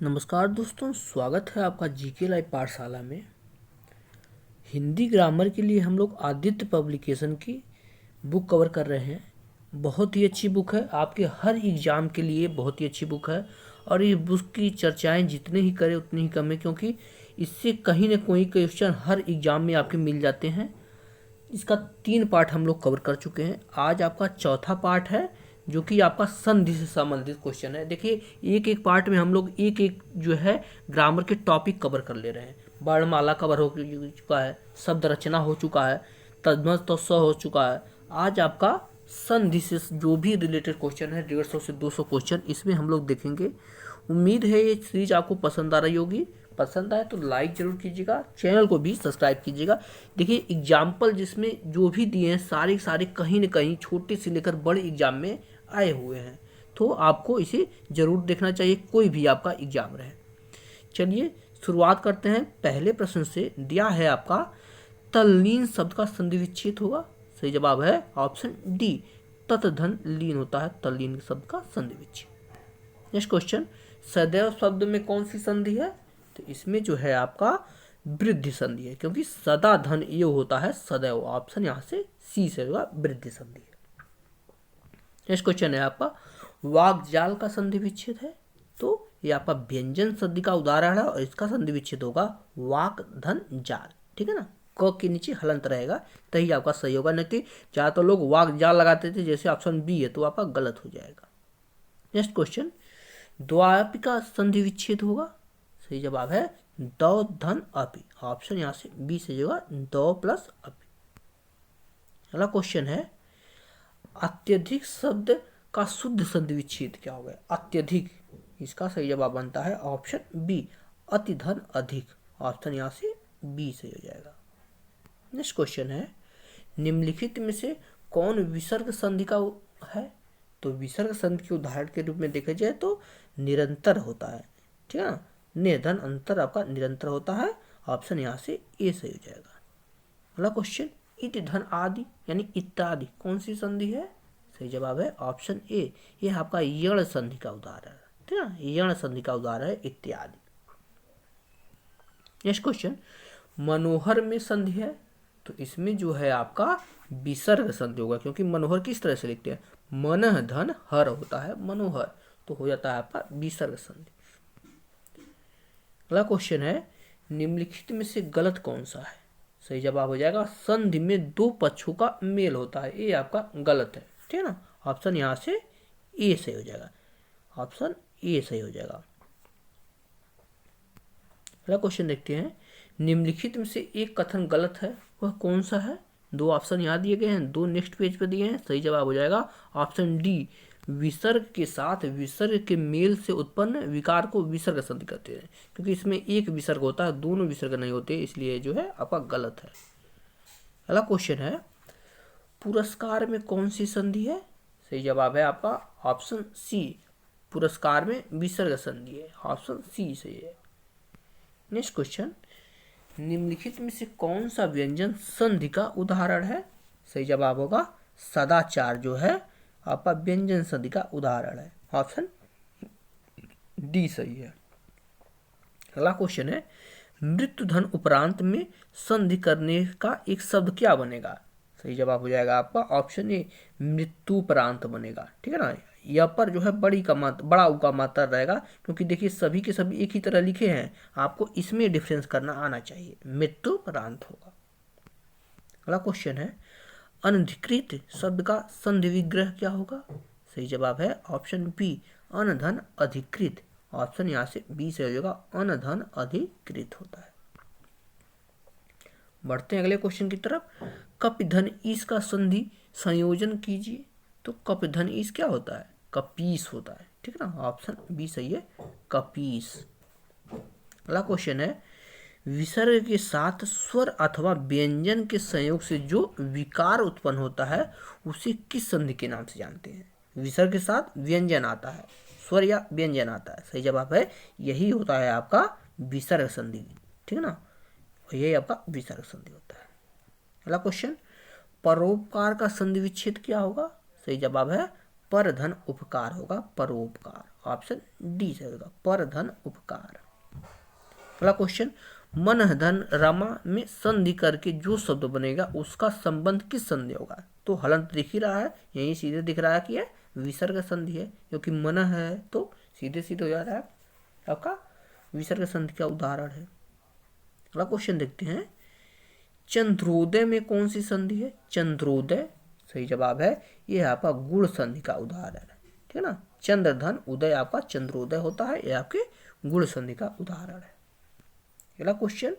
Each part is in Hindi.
नमस्कार दोस्तों, स्वागत है आपका जीके लाइव पाठशाला में। हिंदी ग्रामर के लिए हम लोग आदित्य पब्लिकेशन की बुक कवर कर रहे हैं। बहुत ही अच्छी बुक है, आपके हर एग्ज़ाम के लिए बहुत ही अच्छी बुक है। और ये बुक की चर्चाएं जितने ही करें उतनी ही कम है, क्योंकि इससे कहीं ना कोई क्वेश्चन हर एग्ज़ाम में आपके मिल जाते हैं। इसका 3 पार्ट हम लोग कवर कर चुके हैं। आज आपका चौथा पार्ट है, जो कि आपका संधि से संबंधित क्वेश्चन है। देखिए, एक एक पार्ट में हम लोग एक एक जो है ग्रामर के टॉपिक कवर कर ले रहे हैं। वर्णमाला कवर हो चुका है, शब्द रचना हो चुका है, तद्भव तो स हो चुका है। आज आपका संधि से जो भी रिलेटेड क्वेश्चन है, 150 से 200 क्वेश्चन इसमें हम लोग देखेंगे। उम्मीद है ये सीरीज आपको पसंद आ रही होगी। पसंद आए तो लाइक जरूर कीजिएगा, चैनल को भी सब्सक्राइब कीजिएगा। देखिए, एग्जाम्पल जिसमें जो भी दिए हैं सारे सारे कहीं ना कहीं छोटे से लेकर बड़े एग्जाम में आए हुए हैं, तो आपको इसे जरूर देखना चाहिए, कोई भी आपका एग्जाम रहे। चलिए शुरुआत करते हैं। पहले प्रश्न से दिया है आपका तल्लीन शब्द का संधि विच्छेद होगा। सही जवाब है ऑप्शन डी, तत धन लीन होता है तल्लीन शब्द का संधि विच्छेद। नेक्स्ट क्वेश्चन, सदैव शब्द में कौन सी संधि है? तो इसमें जो है आपका वृद्धि संधि है, क्योंकि सदा धन ये होता है सदैव। ऑप्शन यहाँ से सी से होगा, वृद्धि संधि है। नेक्स्ट क्वेश्चन है आपका वाक्जाल का संधि विच्छेद है। तो ये आपका व्यंजन संधि का उदाहरण है और इसका संधि विच्छेद होगा वाक धन जाल। ठीक है ना, क के नीचे हलंत रहेगा, तभी आपका सही होगा। नहीं कि ज़्यादातर लोग वाक जाल लगाते थे, जैसे ऑप्शन बी है, तो आपका गलत हो जाएगा। नेक्स्ट क्वेश्चन, द्वापिका संधि विच्छेद होगा। सही जवाब है दौ धन अपि। ऑप्शन यहाँ से बी से होगा, दौ प्लस अपि। अगला क्वेश्चन है अत्यधिक शब्द का शुद्ध संधि विच्छेद क्या होगा? अत्यधिक, इसका सही जवाब बनता है ऑप्शन बी, अति धन अधिक। ऑप्शन यहाँ से बी सही हो जाएगा। नेक्स्ट क्वेश्चन है निम्नलिखित में से कौन विसर्ग संधि का है? तो विसर्ग संधि के उदाहरण के रूप में देखा जाए तो निरंतर होता है। ठीक है ना, निर्धन अंतर आपका निरंतर होता है। ऑप्शन यहाँ से ए सही हो जाएगा। अगला क्वेश्चन, इति धन आदि यानी इत्यादि कौन सी संधि है? सही जवाब है ऑप्शन ए, ये आपका यण संधि का उदाहरण है। ठीक है ना, यण संधि का उदाहरण है इत्यादि। नेक्स्ट क्वेश्चन, मनोहर में संधि है। तो इसमें जो है आपका विसर्ग संधि होगा, क्योंकि मनोहर किस तरह से लिखते हैं, मन धन हर होता है मनोहर, तो हो जाता है आपका विसर्ग संधि। अगला क्वेश्चन है निम्नलिखित में से गलत कौन सा है? सही जवाब हो जाएगा संधि में दो पक्षों का मेल होता है, ये आपका गलत है। ठीक है ना, ऑप्शन यहाँ से ए सही हो जाएगा। ऑप्शन ए सही हो जाएगा। अगला क्वेश्चन देखते हैं, निम्नलिखित में से एक कथन गलत है, वह कौन सा है? 2 ऑप्शन यहाँ दिए गए हैं, 2 नेक्स्ट पेज पे दिए हैं। सही जवाब हो जाएगा ऑप्शन डी, विसर्ग के साथ विसर्ग के मेल से उत्पन्न विकार को विसर्ग संधि कहते हैं, क्योंकि इसमें एक विसर्ग होता है, दोनों विसर्ग नहीं होते, इसलिए जो है आपका गलत है। अगला क्वेश्चन है पुरस्कार में कौन सी संधि है? सही जवाब है आपका ऑप्शन सी, पुरस्कार में विसर्ग संधि है। ऑप्शन सी सही है। नेक्स्ट क्वेश्चन, निम्नलिखित में से कौन सा व्यंजन संधि का उदाहरण है? सही जवाब होगा सदाचार, जो है आपका व्यंजन संधि का उदाहरण है। ऑप्शन डी सही है। अगला क्वेश्चन है मृत्यु धन उपरांत में संधि करने का एक शब्द क्या बनेगा? सही जवाब हो जाएगा आपका ऑप्शन ए, मृत्युपरांत बनेगा। ठीक है ना, यह पर जो है बड़ा उ का मात्रा रहेगा, क्योंकि देखिए सभी के सभी एक ही तरह लिखे हैं, आपको इसमें डिफरेंस करना आना चाहिए, मृत्युपरांत होगा। अगला क्वेश्चन है अनधिकृत शब्द का संधि विग्रह क्या होगा? सही जवाब है ऑप्शन बी, अनधन अधिकृत। ऑप्शन यहाँ से बी से हो जाएगा, अनधन अधिकृत होता है। बढ़ते हैं अगले क्वेश्चन की तरफ। कप धन ईस का संधि संयोजन कीजिए। तो कप धन ईस क्या होता है? कपीस होता है। ठीक है ना, ऑप्शन बी सही है, कपीस। अगला क्वेश्चन है विसर्ग के साथ स्वर अथवा व्यंजन के संयोग से जो विकार उत्पन्न होता है उसे किस संधि के नाम से जानते हैं? विसर्ग के साथ व्यंजन आता है, स्वर या व्यंजन आता है। सही जवाब है यही होता है आपका विसर्ग संधि। ठीक है ना, यही आपका विसर्ग संधि होता है। अगला क्वेश्चन, परोपकार का संधि विच्छेद क्या होगा? सही जवाब है पर धन उपकार होगा, परोपकार। ऑप्शन डी सही होगा, पर धन उपकार। अगला क्वेश्चन, मन धन रमा में संधि करके जो शब्द बनेगा उसका संबंध किस संधि होगा? तो हलंत दिख ही रहा है, यही सीधे दिख रहा है कि यह विसर्ग संधि है, क्योंकि मन है तो सीधे सीधे हो जा रहा है आपका विसर्ग संधि का उदाहरण है। अगला क्वेश्चन देखते हैं, चंद्रोदय में कौन सी संधि है? चंद्रोदय सही जवाब है, यह आपका गुण संधि का उदाहरण है, ठीक है ना। चंद्र धन उदय आपका चंद्रोदय होता है, यह आपके गुण संधि का उदाहरण है। अगला क्वेश्चन,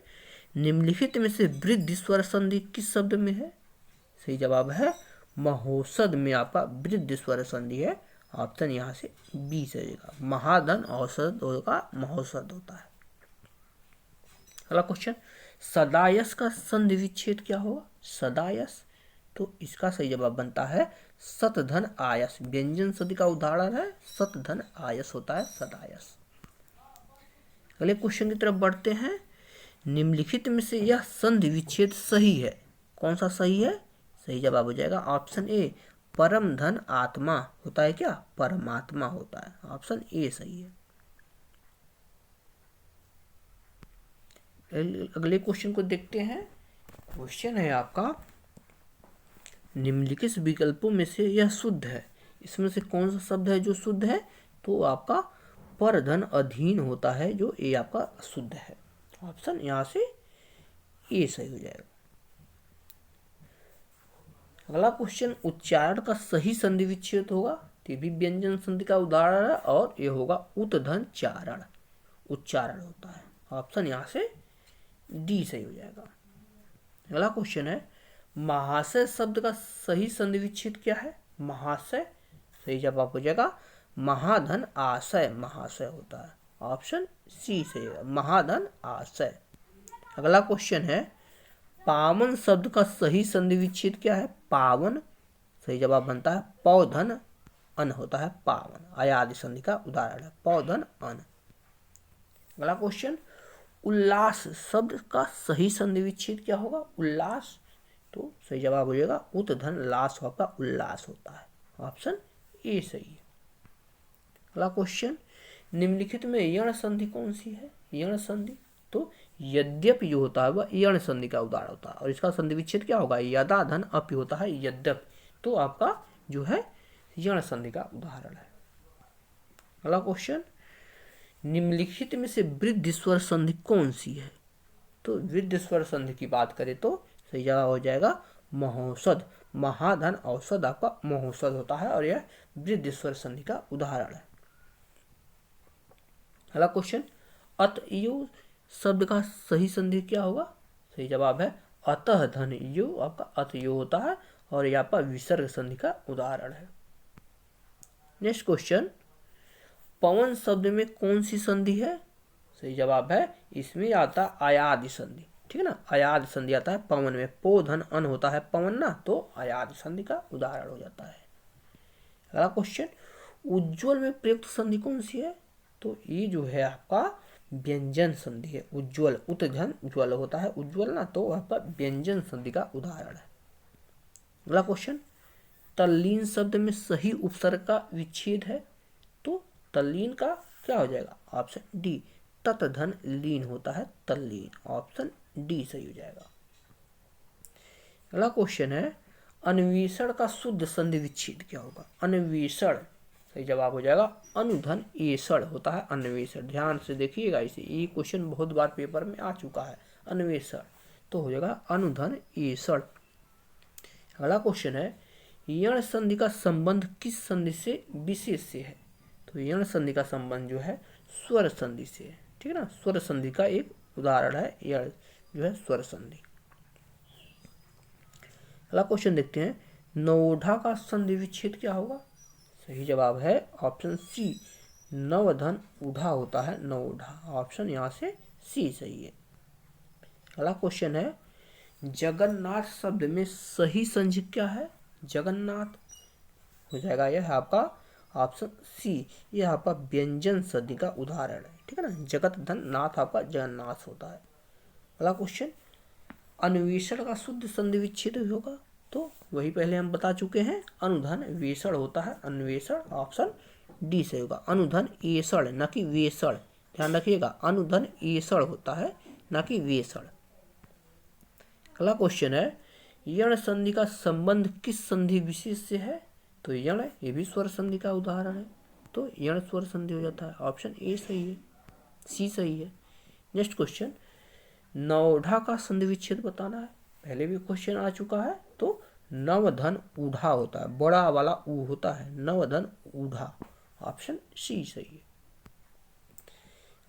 निम्नलिखित में से वृद्धि स्वर संधि किस शब्द में है? सही जवाब है महोषध में आपका वृद्धि स्वर संधि है, ऑप्शन यहाँ से बी से जाएगा, महाधन औषध होगा, महोषध होता है। अगला क्वेश्चन, सदायस का संधि विच्छेद क्या होगा? सदायस, तो इसका सही जवाब बनता है सतधन आयस, व्यंजन संधि का उदाहरण है, सतधन आयस होता है सदायस। अगले क्वेश्चन की तरफ बढ़ते हैं, निम्नलिखित में से यह संधि विच्छेद सही है, कौन सा सही है? सही जवाब हो जाएगा ऑप्शन ए, परम धन आत्मा होता है क्या? परमात्मा होता है, ऑप्शन ए सही है। अगले क्वेश्चन को देखते हैं, क्वेश्चन है आपका, निम्नलिखित विकल्पों में से यह शुद्ध है, इसमें से कौन सा शब्द है जो शुद्ध है? तो आपका पर धन अधीन होता है, जो ए आपका अशुद्ध है, ऑप्शन यहाँ से ए सही हो जाएगा। अगला क्वेश्चन, उच्चारण का सही संधि विच्छेद होगा, तो भी व्यंजन संधि का उदाहरण है, और ये होगा उतधन चारण, उच्चारण होता है, ऑप्शन यहाँ से डी सही हो जाएगा। अगला क्वेश्चन है, महाशय शब्द का सही संधि विच्छेद क्या है? महाशय सही जवाब हो जाएगा महाधन आशय, महाशय होता है, ऑप्शन सी सही है, महाधन आशय। अगला क्वेश्चन है, पावन शब्द का सही संधि विच्छेद क्या है? पावन सही जवाब बनता है पौधन अन होता है, पावन अयादि संधि का उदाहरण है, पौधन अन। अगला क्वेश्चन, उल्लास शब्द का सही संधि विच्छेद क्या होगा? उल्लास, तो सही जवाब हो जाएगा उतधन लास का उल्लास होता है, ऑप्शन ए सही है। अगला क्वेश्चन, निम्नलिखित में यण संधि कौन सी है? यण संधि, तो यद्यपि जो होता है वह यण संधि का उदाहरण होता है, और इसका संधि विच्छेद क्या होगा? यदा धन अपि होता है, यद्यपि, तो आपका जो है यण संधि का उदाहरण है। अगला क्वेश्चन, निम्नलिखित में से वृद्धि स्वर संधि कौन सी है? तो वृद्धि स्वर संधि की बात करें तो सही जवाब हो जाएगा महोषध, महाधन औषध आपका महोषध होता है, और यह वृद्धि स्वर संधि का उदाहरण है। अगला क्वेश्चन, अतयो शब्द का सही संधि क्या होगा? सही जवाब है अतः धन यो, आपका अतयो होता है, और यह आपका विसर्ग संधि का उदाहरण है। नेक्स्ट क्वेश्चन, पवन शब्द में कौन सी संधि है? सही जवाब है इसमें आता अयादि संधि, ठीक है ना, अयादि संधि आता है पवन में, पो धन अन होता है पवन ना, तो अयादि संधि का उदाहरण हो जाता है। अगला क्वेश्चन, उज्ज्वल में प्रयुक्त संधि कौन सी है? तो ये जो है आपका व्यंजन संधि है, उज्ज्वल उतधन ज्वल होता है उज्ज्वल ना, तो आपका व्यंजन संधि का उदाहरण है। अगला क्वेश्चन, तल्लीन शब्द में सही उपसर्ग का विच्छेद है, तो तल्लीन का क्या हो जाएगा? ऑप्शन डी, ततधन लीन होता है तल्लीन, ऑप्शन डी सही हो जाएगा। अगला क्वेश्चन है, अन्वेषण का शुद्ध संधि विच्छेद क्या होगा? अन्वेषण सही जवाब हो जाएगा अनुधन एषण होता है, अन्वेषण, ध्यान से देखिएगा इसे, ये क्वेश्चन बहुत बार पेपर में आ चुका है, अन्वेषण, तो हो जाएगा अनुधन एषण। अगला क्वेश्चन है, यण संधि का संबंध किस संधि से विशेष से है? तो यण संधि का संबंध जो है स्वर संधि से है, ठीक है ना, स्वर संधि का एक उदाहरण है यण जो है स्वर संधि। अगला क्वेश्चन देखते हैं, नवोढ़ा का संधि विच्छेद क्या होगा? सही जवाब है ऑप्शन सी, नवधन उढ़ा होता है नवोढ़ा, ऑप्शन यहाँ से सी सही है। अगला क्वेश्चन है, जगन्नाथ शब्द में सही संधि क्या है? जगन्नाथ हो जाएगा यह आपका ऑप्शन सी, यह आपका व्यंजन संधि का उदाहरण है, ठीक है ना, जगत धन नाथ आपका जगन्नाथ होता है। अगला क्वेश्चन, अन्वेषण का शुद्ध संधि विच्छेद होगा, तो वही पहले हम बता चुके हैं, अनुधन वेषण होता है अन्वेषण, ऑप्शन डी सही होगा। अनुधन एसड़ न कि वेसड़, ध्यान रखिएगा, अनुधन एसड़ होता है न कि वेसड़। अगला क्वेश्चन है, यण संधि का संबंध किस संधि विशेष से है? तो यण, ये भी स्वर संधि का उदाहरण है, तो यण स्वर संधि हो जाता है। ऑप्शन ए सही है, सी सही है। नेक्स्ट क्वेश्चन, नवढ़ा का संधि विच्छेद बताना है। पहले भी क्वेश्चन आ चुका है, तो नवधन ऊढ़ा होता है, बड़ा वाला ऊ होता है, नवधन ऊढ़ा। ऑप्शन सी सही है।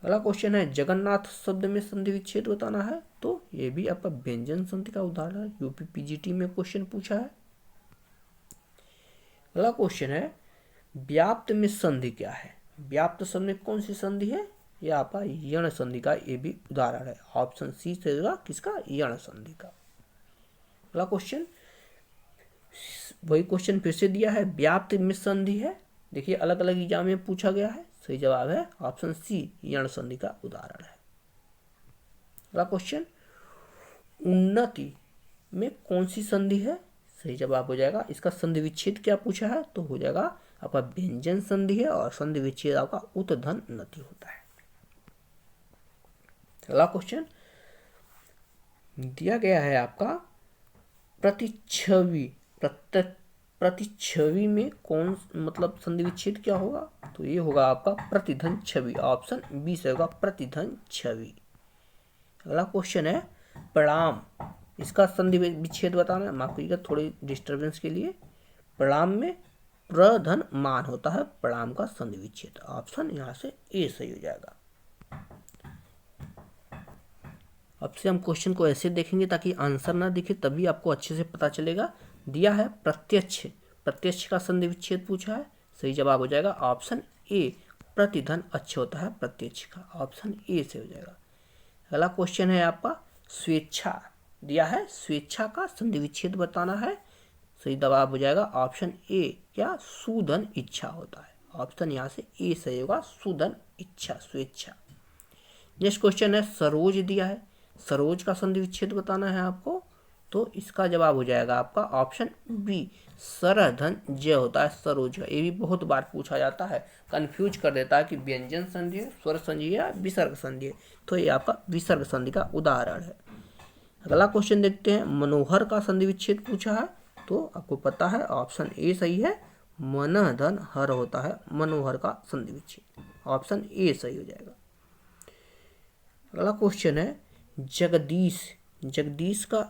अगला क्वेश्चन है, जगन्नाथ शब्द में संधि विच्छेद बताना है। तो ये भी आपका व्यंजन संधि का उदाहरण है, यूपी पीजीटी में क्वेश्चन पूछा है। अगला क्वेश्चन है, व्याप्त में संधि क्या है? व्याप्त शब्द में कौन सी संधि है? यह आपका यण संधि का ये भी उदाहरण है। ऑप्शन सी से होगा किसका? यण संधि का। अगला क्वेश्चन, वही क्वेश्चन फिर से दिया है, व्याप्त में संधि है। देखिए अलग अलग एग्जाम में पूछा गया है, सही जवाब है ऑप्शन सी, यण संधि का उदाहरण है। अगला क्वेश्चन, उन्नति में कौन सी संधि है? सही जवाब हो जाएगा, इसका संधि विच्छेद क्या पूछा है? तो हो जाएगा आपका व्यंजन संधि है और संधि विच्छेद आपका उत्धन नति होता है। अगला क्वेश्चन दिया गया है आपका, प्रतिच्छवि, प्रतिच्छवि में कौन मतलब संधि विच्छेद क्या होगा? तो ये होगा आपका प्रतिधन छवि। ऑप्शन बी से होगा प्रतिधन छवि। अगला क्वेश्चन है, प्रणाम, इसका संधि विच्छेद बताना है। माफ करिएगा थोड़ी डिस्टर्बेंस के लिए। प्रणाम में प्रधन मान होता है, प्रणाम का संधि विच्छेद। ऑप्शन यहाँ से ए सही हो जाएगा। अब से हम क्वेश्चन को ऐसे देखेंगे ताकि आंसर ना दिखे, तभी आपको अच्छे से पता चलेगा। दिया है प्रत्यक्ष, प्रत्यक्ष का संधि विच्छेद पूछा है, सही जवाब हो जाएगा ऑप्शन ए, प्रतिधन अच्छ होता है प्रत्यक्ष का। ऑप्शन ए से हो जाएगा। अगला क्वेश्चन है आपका, स्वेच्छा, दिया है स्वेच्छा का संधि विच्छेद बताना है, सही जवाब हो जाएगा ऑप्शन ए, क्या? सुधन इच्छा होता है। ऑप्शन यहाँ से ए सही होगा, सुधन इच्छा, स्वेच्छा। नेक्स्ट क्वेश्चन है, सरोज, दिया है सरोज का संधि विच्छेद बताना है आपको, तो इसका जवाब हो जाएगा आपका ऑप्शन बी, सरधन जय होता है सरोज का। ये भी बहुत बार पूछा जाता है, कंफ्यूज कर देता है कि व्यंजन संधि है, स्वर संधि है या विसर्ग संधि है, तो ये आपका विसर्ग संधि का उदाहरण है। अगला क्वेश्चन देखते हैं, मनोहर का संधि विच्छेद पूछा है, तो आपको पता है ऑप्शन ए सही है, मनधन हर होता है मनोहर का संधि विच्छेद। ऑप्शन ए सही हो जाएगा। अगला क्वेश्चन है, जगदीश, जगदीश का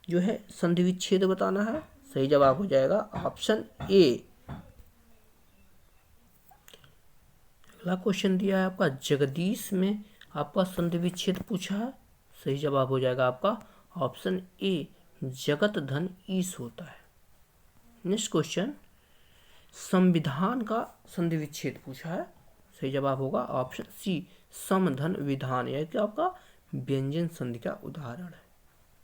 जो है संधि विच्छेद बताना है, सही जवाब हो जाएगा ऑप्शन ए। अगला क्वेश्चन दिया है आपका, जगदीश में आपका संधि विच्छेद पूछा है, सही जवाब हो जाएगा आपका ऑप्शन ए, जगत धन ईश होता है। नेक्स्ट क्वेश्चन, संविधान का संधि विच्छेद पूछा है, सही जवाब होगा ऑप्शन सी, समधन विधान, यह क्या आपका व्यंजन संधि का उदाहरण है।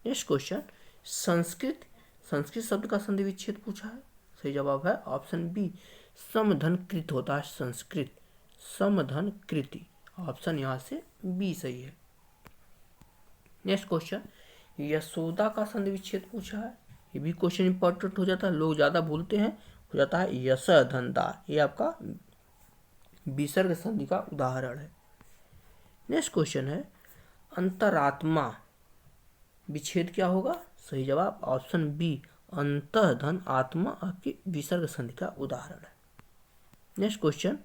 नेक्स्ट क्वेश्चन, संस्कृत, संस्कृत शब्द का संधि विच्छेद पूछा है, सही जवाब है ऑप्शन बी, समधन कृत होता है संस्कृत, समधन कृति। ऑप्शन यहाँ से बी सही है। नेक्स्ट क्वेश्चन, यशोदा का संधि विच्छेद पूछा है, ये भी क्वेश्चन इंपॉर्टेंट हो जाता है, लोग ज़्यादा भूलते हैं, हो जाता है यश धन दा, ये आपका विसर्ग संधि का उदाहरण है। नेक्स्ट क्वेश्चन है, अंतरात्मा विच्छेद क्या होगा? सही जवाब ऑप्शन बी, अंतधन आत्मा आपकी विसर्ग संधि का उदाहरण है। नेक्स्ट क्वेश्चन,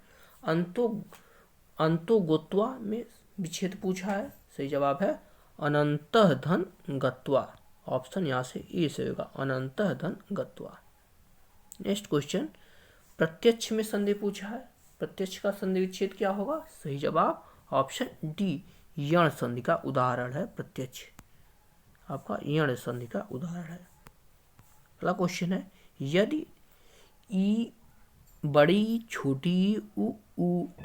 अंतोगोत्वा में विच्छेद पूछा है, सही जवाब है अनंत धन गत्वा। ऑप्शन यहाँ से ए से होगा, अनंत धन गत्वा। नेक्स्ट क्वेश्चन, प्रत्यक्ष में संधि पूछा है, प्रत्यक्ष का संधि विच्छेद क्या होगा? सही जवाब ऑप्शन डी, यण संधि का उदाहरण है प्रत्यक्ष, आपका यण संधि का उदाहरण है। अगला क्वेश्चन है, यदि ई बड़ी, छोटी, उ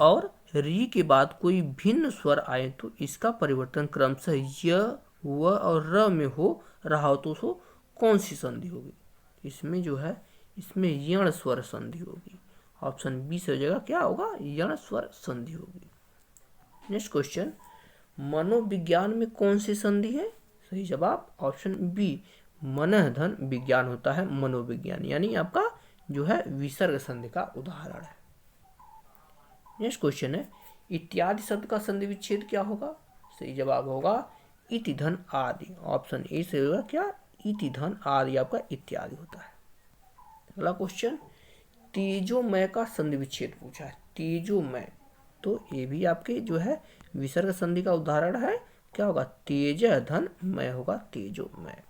और री के बाद कोई भिन्न स्वर आए तो इसका परिवर्तन क्रमशः य, व और र में हो रहा हो तो उसको कौन सी संधि होगी? इसमें जो है, इसमें यण स्वर संधि होगी। ऑप्शन बी से हो जाएगा, क्या होगा? यण स्वर संधि होगी। नेक्स्ट क्वेश्चन, मनोविज्ञान में कौन सी संधि है? सही जवाब ऑप्शन बी, मनधन विज्ञान होता है मनोविज्ञान, यानी आपका जो है विसर्ग संधि का उदाहरण है। नेक्स्ट क्वेश्चन है इत्यादि शब्द का संधि विच्छेद क्या होगा? सही जवाब होगा इति धन आदि। ऑप्शन ए से होगा क्या? इति धन आदि आपका इत्यादि होता है। अगला क्वेश्चन तेजोमय का संधि विच्छेद पूछा है। तेजोमय, तो ये भी आपके जो है विसर्ग संधि का उदाहरण है। क्या होगा? तेज धन मय होगा तेजोमय।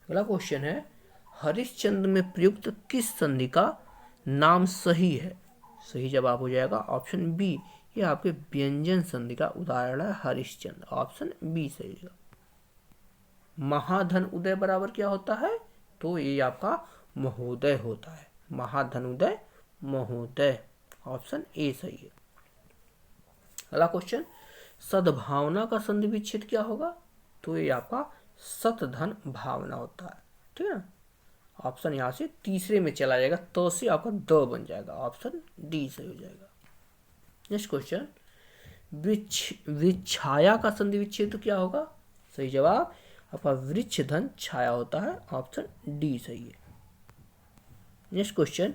अगला क्वेश्चन है हरिश्चंद्र में प्रयुक्त किस संधि का नाम सही है? सही जवाब हो जाएगा ऑप्शन बी, ये आपके व्यंजन संधि का उदाहरण है हरिश्चंद्र। ऑप्शन बी सही है। महाधन उदय बराबर क्या होता है? तो ये आपका महोदय होता है। महाधन उदय महोदय। ऑप्शन ए सही है। अगला क्वेश्चन सद्भावना का संधि विच्छेद क्या होगा? तो ये आपका सतधन भावना होता है। ठीक है, ऑप्शन यहाँ से तीसरे में चला जाएगा, तो से आपका द बन जाएगा। ऑप्शन डी सही हो जाएगा। नेक्स्ट क्वेश्चन वृक्षाया का संधि विच्छेद क्या होगा? सही जवाब आपका वृक्ष धन छाया होता है। ऑप्शन डी सही है। नेक्स्ट क्वेश्चन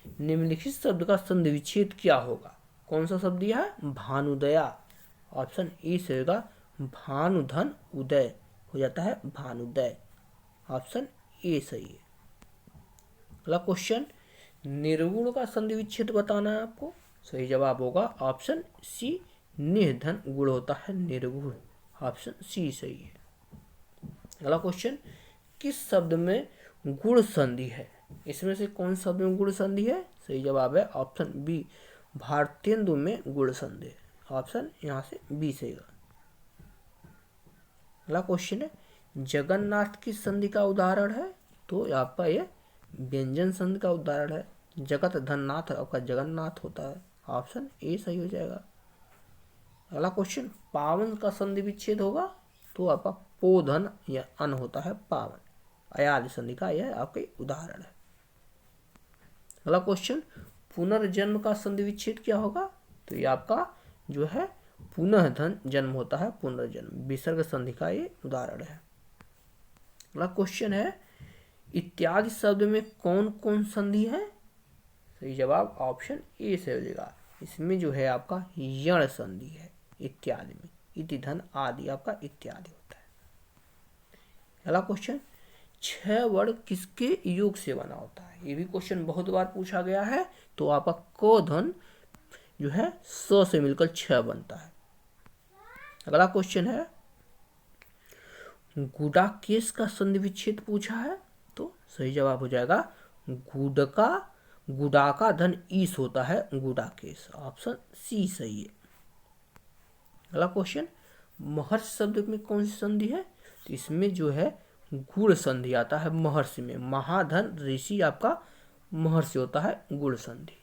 निम्नलिखित शब्द का संधि विच्छेद क्या होगा? कौन सा शब्द दिया है? भानुदया। ऑप्शन ए से होगा भानुधन उदय हो जाता है भानुदय। ऑप्शन ए सही है। अगला क्वेश्चन निर्गुण का संधि विच्छेद बताना है आपको। सही जवाब होगा ऑप्शन सी, निर्धन गुण होता है निर्गुण। ऑप्शन सी सही है। अगला क्वेश्चन किस शब्द में गुण संधि है? इसमें से कौन शब्द में गुण संधि है? सही जवाब है ऑप्शन बी, भारतेंदु में गुण संधि है। ऑप्शन यहाँ से बी सही है। अगला क्वेश्चन है जगन्नाथ किस संधि का उदाहरण है? तो आपका ये व्यंजन संधि का उदाहरण है। जगत धननाथ आपका जगन्नाथ होता है। ऑप्शन ए सही हो जाएगा। अगला क्वेश्चन पावन का संधि विच्छेद होगा? तो आपका पोधन या अन होता है पावन। अयादि संधि का यह आपके उदाहरण है। अगला क्वेश्चन पुनर्जन्म का संधि विच्छेद क्या होगा? तो ये आपका जो है पुनः धन जन्म होता है पुनर्जन्म। विसर्ग संधि का ये उदाहरण है। अगला क्वेश्चन है इत्यादि शब्द में कौन कौन संधि है? सही जवाब ऑप्शन ए से हो जाएगा। इसमें जो है आपका यण संधि है इत्यादि में। इति धन आदि आपका इत्यादि होता है। अगला क्वेश्चन 6 वर्ण किसके योग से बना होता है? ये भी क्वेश्चन बहुत बार पूछा गया है। तो आपका क धन जो है स से मिलकर 6 बनता है। अगला क्वेश्चन है गुडाकेश का संधि विच्छेद पूछा है। तो सही जवाब हो जाएगा गुडाका धन ईस होता है गुडाकेश। ऑप्शन सी सही है। अगला क्वेश्चन महर्षि शब्द में कौन सी संधि है? तो इसमें जो है गुण संधि आता है महर्षि में। महाधन ऋषि आपका महर्षि होता है गुण संधि।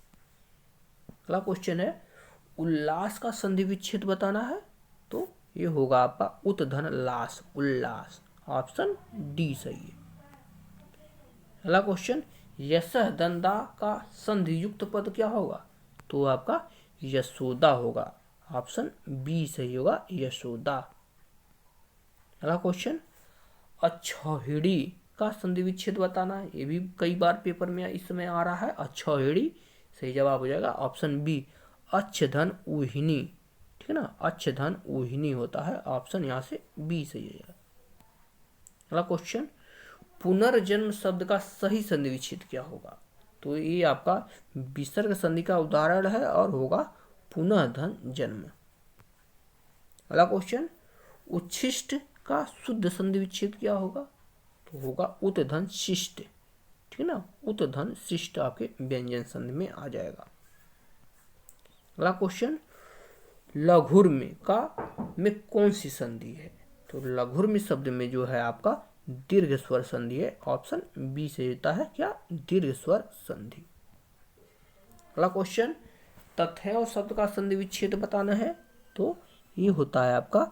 अगला क्वेश्चन है उल्लास का संधि विच्छेद बताना है। तो ये होगा आपका उत धन लास उल्लास। ऑप्शन डी सही है। अगला क्वेश्चन यशः दंदा का संधि युक्त पद क्या होगा? तो आपका यशोदा होगा। ऑप्शन बी सही होगा यशोदा। अगला क्वेश्चन अच्छौहिड़ी का संधि विच्छेद बताना है। ये भी कई बार पेपर में इस समय आ रहा है अच्छौहिड़ी। सही जवाब हो जाएगा ऑप्शन बी, अच्छ धन ऊहिनी। ठीक है ना, अच्छ धन ऊहिनी होता है। ऑप्शन यहाँ से बी सही है। अगला क्वेश्चन पुनर्जन्म शब्द का सही संधि विच्छेद क्या होगा? तो ये आपका विसर्ग संधि का उदाहरण है और होगा पुनः धन जन्म। अगला क्वेश्चन उच्छिष्ट का शुद्ध संधि विच्छेद क्या होगा? तो होगा उत धन शिष्ट। ठीक है ना, उत धन शिष्ट आपके व्यंजन संधि में आ जाएगा। अगला क्वेश्चन लघुर्म में कौन सी संधि है? तो लघुर्म शब्द में जो है आपका दीर्घ स्वर संधि है। ऑप्शन बी से होता है क्या? दीर्घ स्वर संधि। अगला क्वेश्चन तथैव शब्द का संधि विच्छेद बताना है। तो ये होता है आपका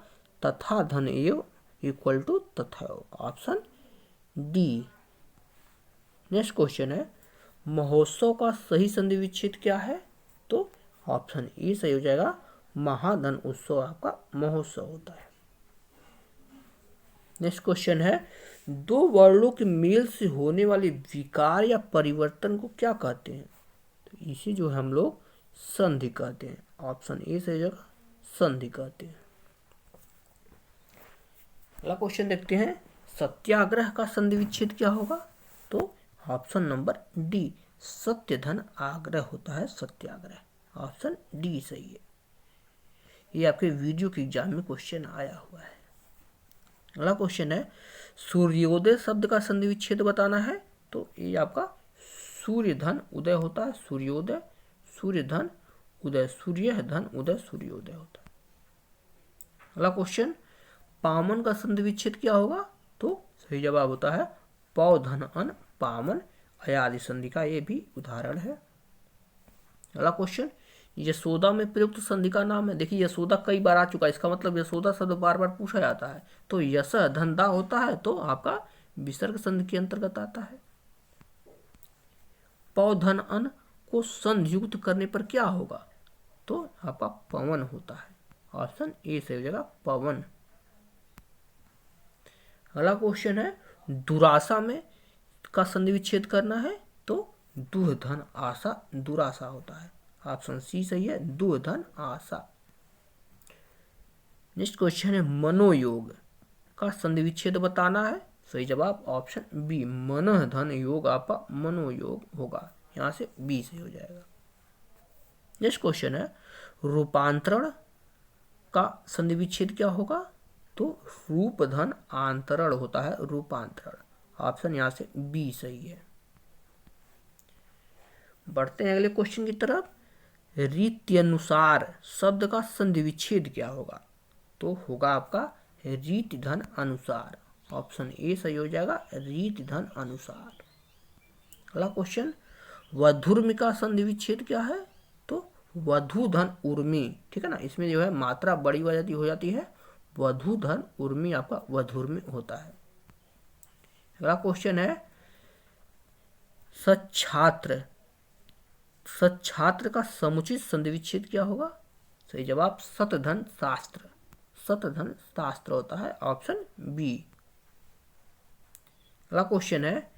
तथा धन एव इक्वल टू तथैव। Option D. नेक्स्ट क्वेश्चन है महोत्सव का सही संधि विच्छेद क्या है? तो ऑप्शन ए सही हो जाएगा, महाधन उत्सव आपका महोत्सव होता है। नेक्स्ट क्वेश्चन है दो वर्णों के मेल से होने वाले विकार या परिवर्तन को क्या कहते हैं? तो इसे जो हम लोग संधि कहते हैं। ऑप्शन ए सही जगह संधि कहते हैं। अगला क्वेश्चन देखते हैं, सत्याग्रह का संधि विच्छेद क्या होगा? तो ऑप्शन नंबर डी, सत्य धन आग्रह होता है सत्याग्रह। ऑप्शन डी सही है। ये आपके वीडियो के एग्जाम में क्वेश्चन आया हुआ है। अगला क्वेश्चन है, सूर्योदय शब्द का संधि विच्छेद बताना है। तो ये आपका सूर्य धन उदय होता है, सूर्योदय, सूर्य धन उदय, सूर्य धन उदय, सूर्योदय होता है। अगला क्वेश्चन, पामन का संधि विच्छेद क्या होगा? तो सही जवाब होता है पौ धन अन पामन, अयादि संधि का ये भी उदाहरण है। अगला क्वेश्चन, यशोदा में प्रयुक्त संधि का नाम है। देखिए यशोदा कई बार आ चुका है, इसका मतलब यशोदा शब्द बार बार पूछा जाता है। तो यश धन दा होता है, तो आपका विसर्ग संधि के अंतर्गत आता है। पौ धन अन को संधि युक्त करने पर क्या होगा? तो आपका पवन होता है। ऑप्शन ए सही जगह पवन। अगला क्वेश्चन है, दुरासा में का संधि विच्छेद करना है। तो दुह धन आशा दुरासा होता है। ऑप्शन सी सही है, दुह धन आशा। नेक्स्ट क्वेश्चन है, मनोयोग का संधि विच्छेद बताना है। सही जवाब ऑप्शन बी, मन धन योग आपका मनोयोग होगा। यहां से बी सही हो जाएगा। नेक्स्ट क्वेश्चन है, रूपांतरण का संधि विच्छेद क्या होगा? तो रूप धन आंतरण होता है रूपांतरण। ऑप्शन यहां से बी सही है। बढ़ते हैं अगले क्वेश्चन की तरफ। रीत्यनुसार शब्द का संधि विच्छेद क्या होगा? तो होगा आपका रीति धन अनुसार। ऑप्शन ए सही हो जाएगा, रीति धन अनुसार। अगला क्वेश्चन, वधुर्मि का संधि विच्छेद क्या है? तो वधु धन उर्मी, ठीक है ना, इसमें जो है मात्रा बड़ी हो जाती है। वधु धन उर्मी आपका वधुर्मि होता है। अगला क्वेश्चन है, सच्छात्र, सच्छात्र का समुचित संधि विच्छेद क्या होगा? सही जवाब सतधन शास्त्र, सतधन शास्त्र होता है। Option B. अगला क्वेश्चन है,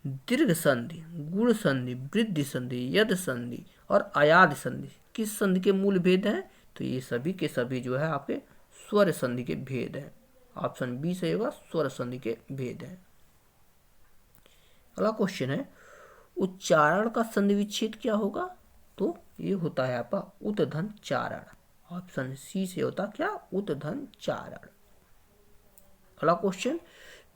दीर्घ संधि, गुण संधि, वृद्धि संधि, यद संधि और अयाद संधि किस संधि के मूल भेद हैं? तो ये सभी के सभी जो है आपके स्वर संधि के भेद हैं। ऑप्शन बी सही होगा, स्वर संधि के भेद हैं। अगला क्वेश्चन है, उच्चारण का संधि विच्छेद क्या होगा? तो ये होता है आपका उतधन चारण। ऑप्शन सी से होता क्या? उतधन चारण। अगला क्वेश्चन,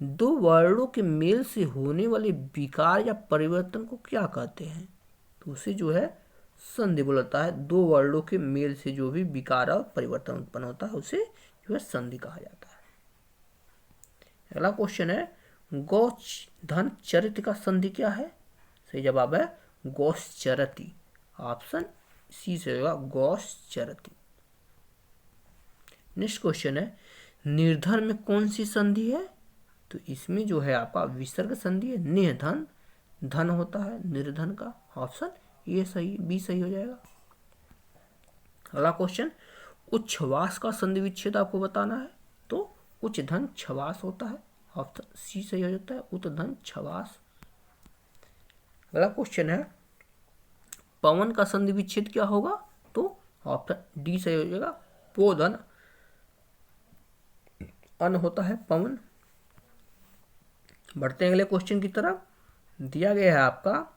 दो वर्णों के मेल से होने वाले विकार या परिवर्तन को क्या कहते हैं? तो उसे जो है संधि बोलता है। दो वर्णों के मेल से जो भी विकार और परिवर्तन उत्पन्न होता है उसे जो है संधि कहा जाता है। अगला क्वेश्चन है, गौच धन चरित का संधि क्या है? सही जवाब है गौश्चरति। ऑप्शन सी से होगा गौश्चरति। नेक्स्ट क्वेश्चन है, निर्धन में कौन सी संधि है? तो इसमें जो है आपका विसर्ग संधि है। निर्धन धन होता है निर्धन का। ऑप्शन ये सही, बी सही हो जाएगा। अगला क्वेश्चन, उच्छ्वास का संधि विच्छेद आपको बताना है। तो उच्च धन छवास होता है। ऑप्शन सी सही हो जाता है, उत धन छवास। अगला क्वेश्चन है, पवन का संधि विच्छेद क्या होगा? तो ऑप्शन डी सही हो जाएगा, पो धन अन होता है पवन। बढ़ते हैं अगले क्वेश्चन की तरफ। दिया गया है आपका,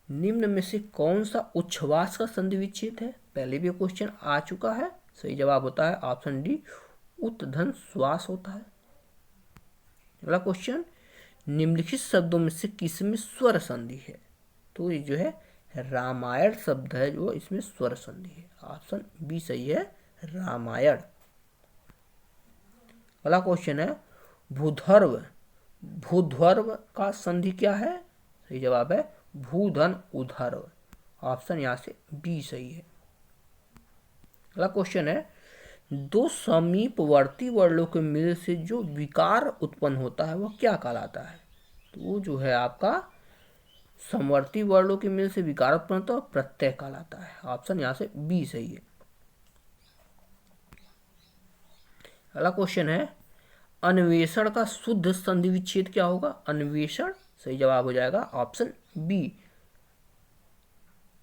निम्न में से कौन सा उच्छ्वास का संधि विच्छेद है? पहले भी क्वेश्चन आ चुका है। सही जवाब होता है ऑप्शन डी, उत्धन श्वास होता है। अगला क्वेश्चन, निम्नलिखित शब्दों में से किसमें स्वर संधि है? तो ये जो है रामायण शब्द है जो इसमें स्वर संधि है। ऑप्शन बी सही है, रामायण। अगला क्वेश्चन है, भूधर्व, भूध्वर्व का संधि क्या है? सही जवाब है भूधन उधर्व। ऑप्शन यहाँ से बी सही है। अगला क्वेश्चन है, दो समीपवर्ती वर्णों के मेल से जो विकार उत्पन्न होता है वह क्या कहलाता है? तो वो जो है आपका समवर्ती वर्णों के मेल से विकार उत्पन्न होता है प्रत्यय कहलाता है। ऑप्शन यहाँ से बी सही है। अगला क्वेश्चन है, अन्वेषण का शुद्ध संधि विच्छेद क्या होगा? अन्वेषण सही जवाब हो जाएगा ऑप्शन बी,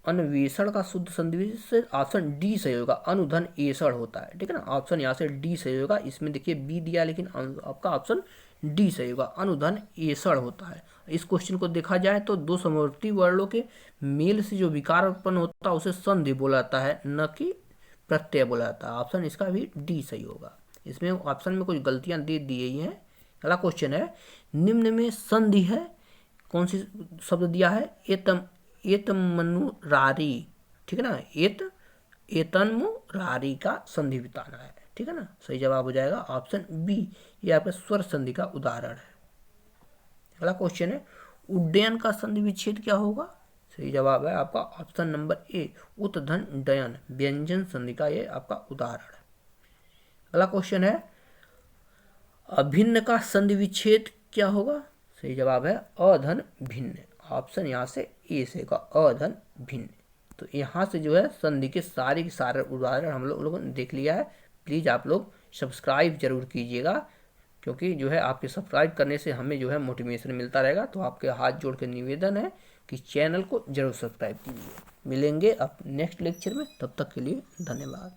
अन्वेषण का शुद्ध संधि विच्छेद ऑप्शन डी सही होगा, अनुधन एषण होता है, ठीक है ना। ऑप्शन यहाँ से डी सही होगा। इसमें देखिए बी दिया लेकिन आपका ऑप्शन डी सही होगा, अनुधन एषण होता है। इस क्वेश्चन को देखा जाए तो दो समवर्ती वर्णों के मेल से जो विकार उत्पन्न होता है उसे संधि बोला जाता है, न कि प्रत्यय बोला जाता है। ऑप्शन इसका भी डी सही होगा। इसमें ऑप्शन में कुछ गलतियां दे दी गई हैं। अगला क्वेश्चन है, निम्न में संधि है, कौन सी शब्द दिया है, एतमनुरारी, ठीक है ना, एतन्मुरारी का संधि बताना है, ठीक है ना। सही जवाब हो जाएगा ऑप्शन बी, ये आपका स्वर संधि का उदाहरण है। अगला क्वेश्चन है, उड्डयन का संधि विच्छेद क्या होगा। सही जवाब है आपका ऑप्शन नंबर ए, उत्धन डयन, व्यंजन संधि का ये आपका उदाहरण है। अगला क्वेश्चन है, अभिन्न का संधि विच्छेद क्या होगा। सही जवाब है अधन भिन्न, ऑप्शन यहाँ से ए से का अधन भिन्न। तो यहाँ से जो है संधि के सारे उदाहरण हम लोगों ने देख लिया है। प्लीज़ आप लोग सब्सक्राइब जरूर कीजिएगा, क्योंकि जो है आपके सब्सक्राइब करने से हमें जो है मोटिवेशन मिलता रहेगा। तो आपके हाथ जोड़ के निवेदन है कि चैनल को जरूर सब्सक्राइब कीजिए। मिलेंगे अब नेक्स्ट लेक्चर में, तब तक के लिए धन्यवाद।